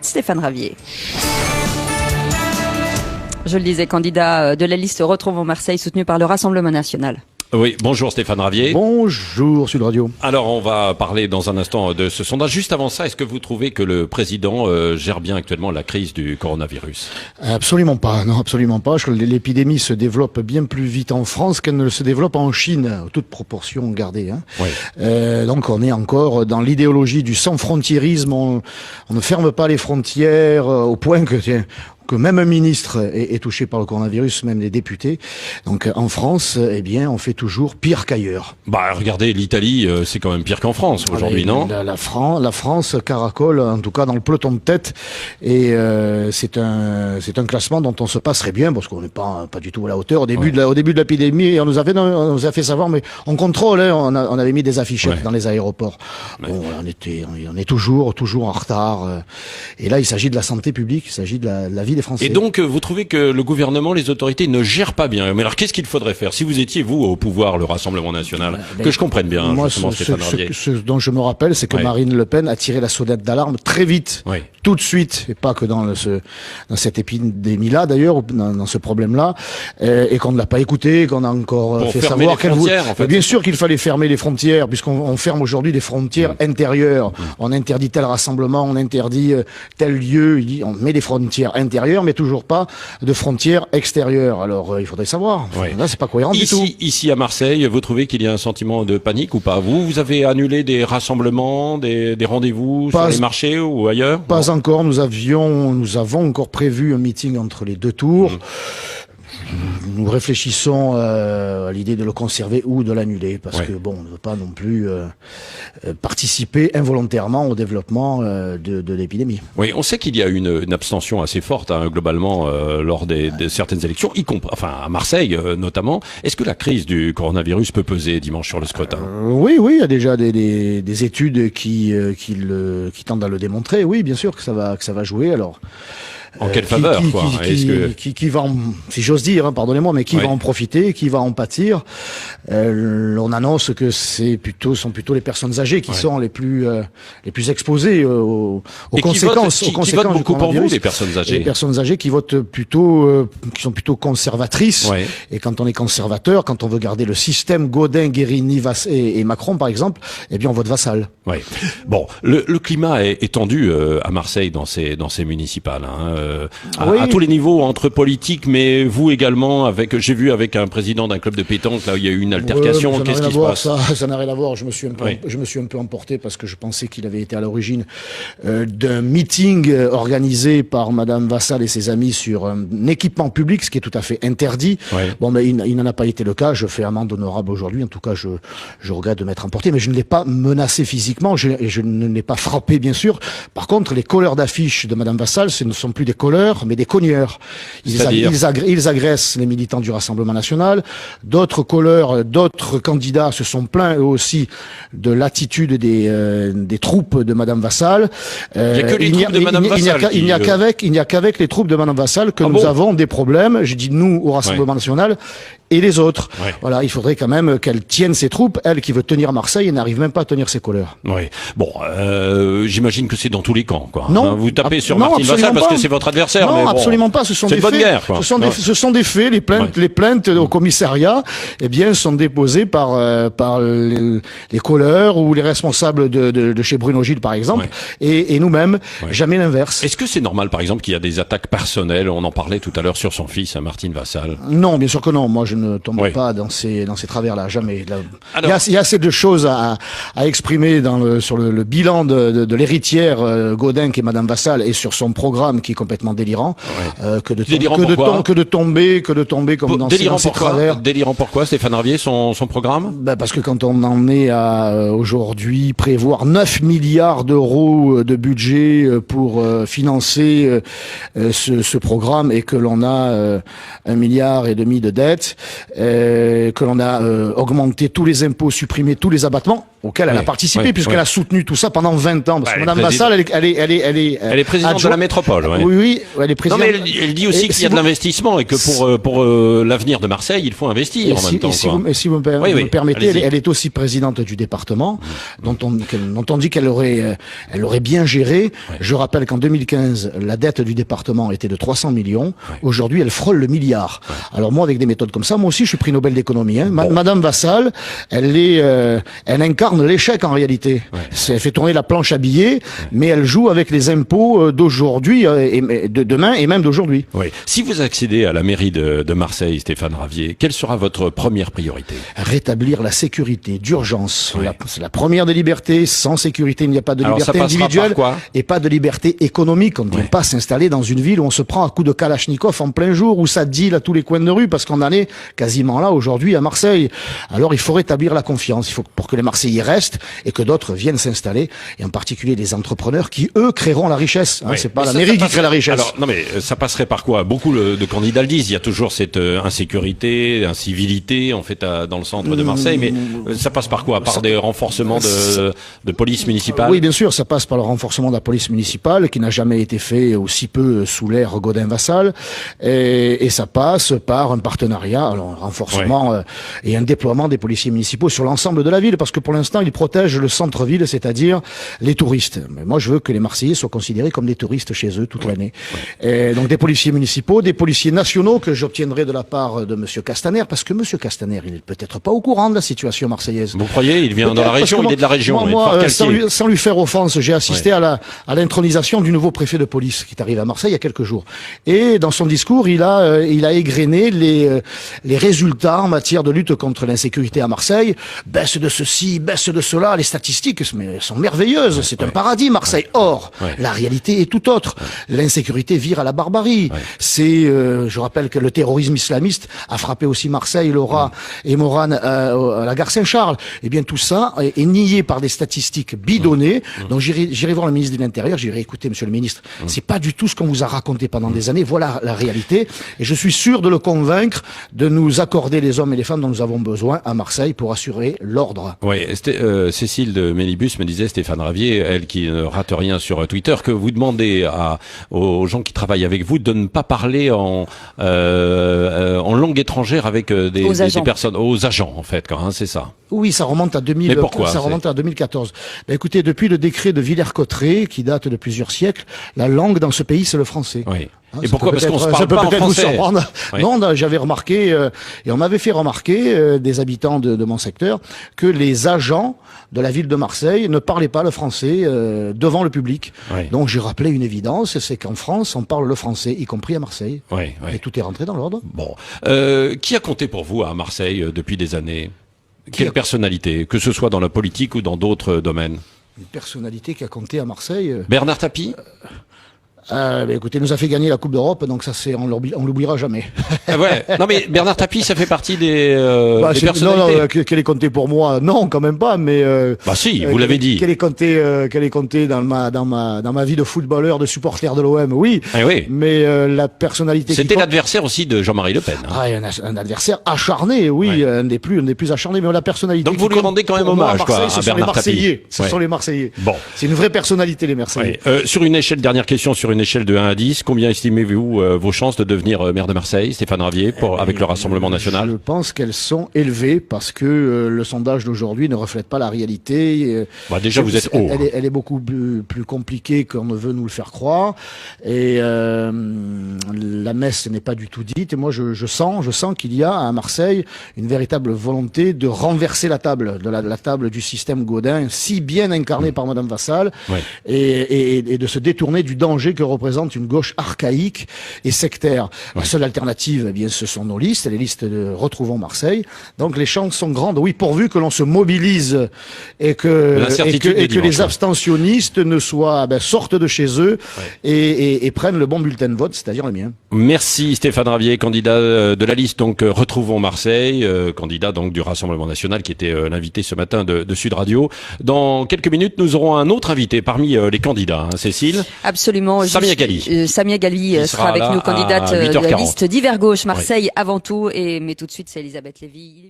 Stéphane Ravier. Je le disais, candidat de la liste Retrouvons Marseille, soutenu par le Rassemblement national. Oui, bonjour Stéphane Ravier. Bonjour Sud Radio. Alors on va parler dans un instant de ce sondage. Juste avant ça, est-ce que vous trouvez que le président gère bien actuellement la crise du coronavirus? Absolument pas, non absolument pas. Je crois que l'épidémie se développe bien plus vite en France qu'elle ne se développe en Chine, toute proportion gardée. Oui. Donc on est encore dans l'idéologie du sans-frontiérisme. On ne ferme pas les frontières au point que même un ministre est touché par le coronavirus, même des députés. Donc en France, eh bien, on fait toujours pire qu'ailleurs. Bah regardez, l'Italie, c'est quand même pire qu'en France aujourd'hui, non? La France caracole, en tout cas dans le peloton de tête, et c'est un classement dont on se passerait bien parce qu'on n'est pas du tout à la hauteur. Au début de l'épidémie, on nous a fait savoir, mais on contrôle, hein, on avait mis des affichettes dans les aéroports. Ouais. Bon, on est toujours en retard. Et là, il s'agit de la santé publique, il s'agit de la vie des Français. Et donc, vous trouvez que le gouvernement, les autorités ne gèrent pas bien. Mais alors, qu'est-ce qu'il faudrait faire si vous étiez, vous, au pouvoir, le Rassemblement national? Que je comprenne bien, moi, Stéphane Ravier. Ce dont je me rappelle, c'est que Marine Le Pen a tiré la sonnette d'alarme très vite, tout de suite, et pas que dans cette épidémie-là, d'ailleurs, ou dans ce problème-là, et qu'on ne l'a pas écouté, qu'on a encore fait savoir qu'elle voulait. En fait. Bien sûr qu'il fallait fermer les frontières, puisqu'on ferme aujourd'hui des frontières intérieures. On interdit tel rassemblement, on interdit tel lieu, on met des frontières intérieures, mais toujours pas de frontières extérieures. Alors, il faudrait savoir. Là, c'est pas cohérent du tout. Ici, à Marseille, vous trouvez qu'il y a un sentiment de panique ou pas? Vous avez annulé des rassemblements, des rendez-vous sur les marchés ou ailleurs? Pas encore. Nous avons encore prévu un meeting entre les deux tours. Nous réfléchissons à l'idée de le conserver ou de l'annuler, parce que bon, on ne veut pas non plus participer involontairement au développement de l'épidémie. Oui, on sait qu'il y a une abstention assez forte, globalement, lors de certaines élections, enfin à Marseille notamment. Est-ce que la crise du coronavirus peut peser dimanche sur le scrutin? Oui, il y a déjà des études qui tendent à le démontrer. Oui, bien sûr que ça va jouer. Alors. En quelle faveur, quoi? Qui va si j'ose dire, hein, pardonnez-moi, mais qui va en profiter, qui va en pâtir? On annonce que sont plutôt les personnes âgées qui sont les plus exposées aux conséquences. Qui votent beaucoup pour vous, les personnes âgées? Les personnes âgées qui votent plutôt, qui sont plutôt conservatrices. Et quand on est conservateur, quand on veut garder le système Gaudin, Guérini, et Macron, par exemple, eh bien, on vote Vassal. Bon, le climat est tendu à Marseille dans ces municipales, hein. À tous les niveaux, entre politiques, mais vous également, j'ai vu avec un président d'un club de pétanque, là où il y a eu une altercation. Qu'est-ce qui se passe? Ça n'a rien à voir. Je me suis un peu emporté parce que je pensais qu'il avait été à l'origine d'un meeting organisé par Madame Vassal et ses amis sur un équipement public, ce qui est tout à fait interdit. Bon, mais il n'en a pas été le cas. Je fais amende honorable aujourd'hui. En tout cas, je regrette de m'être emporté, mais je ne l'ai pas menacé physiquement et je ne l'ai pas frappé, bien sûr. Par contre, les colleurs d'affiches de Madame Vassal, ce ne sont plus des colleurs, mais des cogneurs. Ils agressent les militants du Rassemblement national. D'autres colleurs, d'autres candidats se sont plaints eux aussi de l'attitude des troupes de Madame Vassal. Il n'y a que les troupes de Madame Vassal. Il n'y a qu'avec les troupes de Madame Vassal que nous avons des problèmes. Je dis nous au Rassemblement national et les autres. Voilà, il faudrait quand même qu'elle tienne ses troupes, elle qui veut tenir Marseille et n'arrive même pas à tenir ses colleurs. Bon, j'imagine que c'est dans tous les camps, quoi. Non, vous tapez sur Martine Vassal parce que c'est votre adversaire. Non, mais bon, absolument pas. Ce sont des faits. Guerre, quoi. Ce sont des faits. Les plaintes au commissariat, eh bien, sont déposées par les colleurs ou les responsables de chez Bruno Gilles, par exemple, et nous-mêmes. Jamais l'inverse. Est-ce que c'est normal, par exemple, qu'il y a des attaques personnelles? On en parlait tout à l'heure sur son fils, Martine Vassal. Non, bien sûr que non. Moi, je ne tombe pas dans ces travers-là. Jamais. Il y a assez de choses à exprimer sur le bilan de l'héritière Gaudin, qui est Madame Vassal, et sur son programme qui est complètement délirant, que de tomber comme dans ces travers. Délirant pourquoi, Stéphane Ravier, son programme? Parce que quand on en est à aujourd'hui prévoir 9 milliards d'euros de budget pour financer ce programme, et que l'on a 1,5 milliard de dettes, que l'on a augmenté tous les impôts, supprimé tous les abattements, auquel elle a participé, puisqu'elle a soutenu tout ça pendant 20 ans. Parce que Madame Vassal, elle est présidente de la métropole. Ouais. Oui, elle est présidente. Non, mais elle dit aussi qu'il y a de l'investissement et que pour l'avenir de Marseille, il faut investir en même temps. Et si vous me permettez, elle est aussi présidente du département, dont on dit qu'elle aurait bien géré. Ouais. Je rappelle qu'en 2015, la dette du département était de 300 millions. Ouais. Aujourd'hui, elle frôle le milliard. Ouais. Alors moi, avec des méthodes comme ça, moi aussi, je suis prix Nobel d'économie. Hein. Madame Vassal, elle incarne l'échec en réalité. Ouais. Elle fait tourner la planche à billets, mais elle joue avec les impôts d'aujourd'hui et de demain et même d'aujourd'hui. Oui. Si vous accédez à la mairie de Marseille, Stéphane Ravier, quelle sera votre première priorité? Rétablir la sécurité d'urgence. Oui. C'est la première des libertés. Sans sécurité, il n'y a pas de liberté individuelle et pas de liberté économique. On ne vient pas s'installer dans une ville où on se prend à coups de Kalachnikov en plein jour, où ça deal à tous les coins de rue, parce qu'on en est quasiment là aujourd'hui à Marseille. Alors il faut rétablir la confiance. Il faut pour que les Marseillais restent et que d'autres viennent s'installer, et en particulier des entrepreneurs qui, eux, créeront la richesse. Hein, c'est pas la mairie qui crée la richesse. Alors, non mais ça passerait par quoi? Beaucoup de candidats le disent. Il y a toujours cette insécurité, incivilité, en fait, dans le centre de Marseille. Mais ça passe par quoi? Par des renforcements de police municipale? Oui, bien sûr, ça passe par le renforcement de la police municipale, qui n'a jamais été fait aussi peu sous l'ère Gaudin-Vassal. Et ça passe par un partenariat, alors un renforcement et un déploiement des policiers municipaux sur l'ensemble de la ville, parce que pour l'instant, ils protègent le centre-ville, c'est-à-dire les touristes. Mais moi, je veux que les Marseillais soient considérés comme des touristes chez eux toute l'année. Et donc des policiers municipaux, des policiers nationaux que j'obtiendrai de la part de Monsieur Castaner, parce que Monsieur Castaner, il n'est peut-être pas au courant de la situation marseillaise. Vous croyez? Il vient dans la région, il est de la région. Moi, sans lui faire offense, j'ai assisté à l'intronisation du nouveau préfet de police qui est arrivé à Marseille il y a quelques jours. Et dans son discours, il a égrené les résultats en matière de lutte contre l'insécurité à Marseille. Baisse de ceci, baisse de cela. Les statistiques sont merveilleuses. C'est un paradis, Marseille. Or, la réalité est tout autre. L'insécurité vire à la barbarie. Je rappelle que le terrorisme islamiste a frappé aussi Marseille, Laura et Morane à la gare Saint-Charles. Eh bien, tout ça est nié par des statistiques bidonnées. Donc, j'irai voir le ministre de l'Intérieur, j'irai écouter, monsieur le ministre. C'est pas du tout ce qu'on vous a raconté pendant des années. Voilà la réalité. Et je suis sûr de le convaincre de nous accorder les hommes et les femmes dont nous avons besoin à Marseille pour assurer l'ordre. Oui, Cécile de Mélibus me disait, Stéphane Ravier, elle qui ne rate rien sur Twitter, que vous demandez aux gens qui travaillent avec vous de ne pas parler en langue étrangère avec des personnes, aux agents en fait, c'est ça. Oui, ça remonte à 2000. Mais pourquoi? Ça remonte à 2014. Ben, écoutez, depuis le décret de Villers-Cotterêts, qui date de plusieurs siècles, la langue dans ce pays, c'est le français. Oui. Et pourquoi? Parce qu'on se parle pas en français. Non, j'avais remarqué, et on m'avait fait remarquer, des habitants de mon secteur, que les agents de la ville de Marseille ne parlaient pas le français devant le public. Oui. Donc j'ai rappelé une évidence, c'est qu'en France, on parle le français, y compris à Marseille. Oui, oui. Et tout est rentré dans l'ordre. Bon. Qui a compté pour vous à Marseille depuis des années? Quelle personnalité, que ce soit dans la politique ou dans d'autres domaines? Une personnalité qui a compté à Marseille. Bernard Tapie? Écoutez, il nous a fait gagner la Coupe d'Europe, donc ça on l'oubliera jamais. Ouais. Non mais Bernard Tapie, ça fait partie des personnalités. Non, qu'elle est comptée pour moi, non, quand même pas. Mais bah si, vous l'avez dit. Qu'elle est comptée dans ma vie de footballeur, de supporter de l'OM, oui. Oui. Mais la personnalité. C'était l'adversaire aussi de Jean-Marie Le Pen. Hein. Un adversaire acharné, oui, un des plus acharnés. Mais la personnalité. Donc vous lui rendez quand même hommage, quoi, à Bernard Tapie. Ce sont les Marseillais. Bon, c'est une vraie personnalité, les Marseillais. Sur une échelle, dernière question, sur une échelle de 1 à 10, combien estimez-vous vos chances de devenir maire de Marseille, Stéphane Ravier, avec le Rassemblement National? Je pense qu'elles sont élevées parce que le sondage d'aujourd'hui ne reflète pas la réalité. Déjà, vous êtes haut. Elle est beaucoup plus compliquée qu'on ne veut nous le faire croire. Et la messe n'est pas du tout dite. Et moi, je sens qu'il y a à Marseille une véritable volonté de renverser la table, la table du système Gaudin, si bien incarné par Madame Vassal, et de se détourner du danger que représente une gauche archaïque et sectaire. La seule alternative, eh bien, ce sont nos listes, les listes de Retrouvons Marseille. Donc les chances sont grandes, oui, pourvu que l'on se mobilise et que les abstentionnistes ne sortent de chez eux et prennent le bon bulletin de vote, c'est-à-dire le mien. Merci Stéphane Ravier, candidat de la liste donc Retrouvons Marseille, candidat donc du Rassemblement National qui était l'invité ce matin de Sud Radio. Dans quelques minutes, nous aurons un autre invité parmi les candidats, Cécile. Absolument. Samia Ghali. Samia Ghali sera avec nous, candidate de la liste d'Hiver Gauche, Marseille avant tout. Mais tout de suite, c'est Elisabeth Lévy.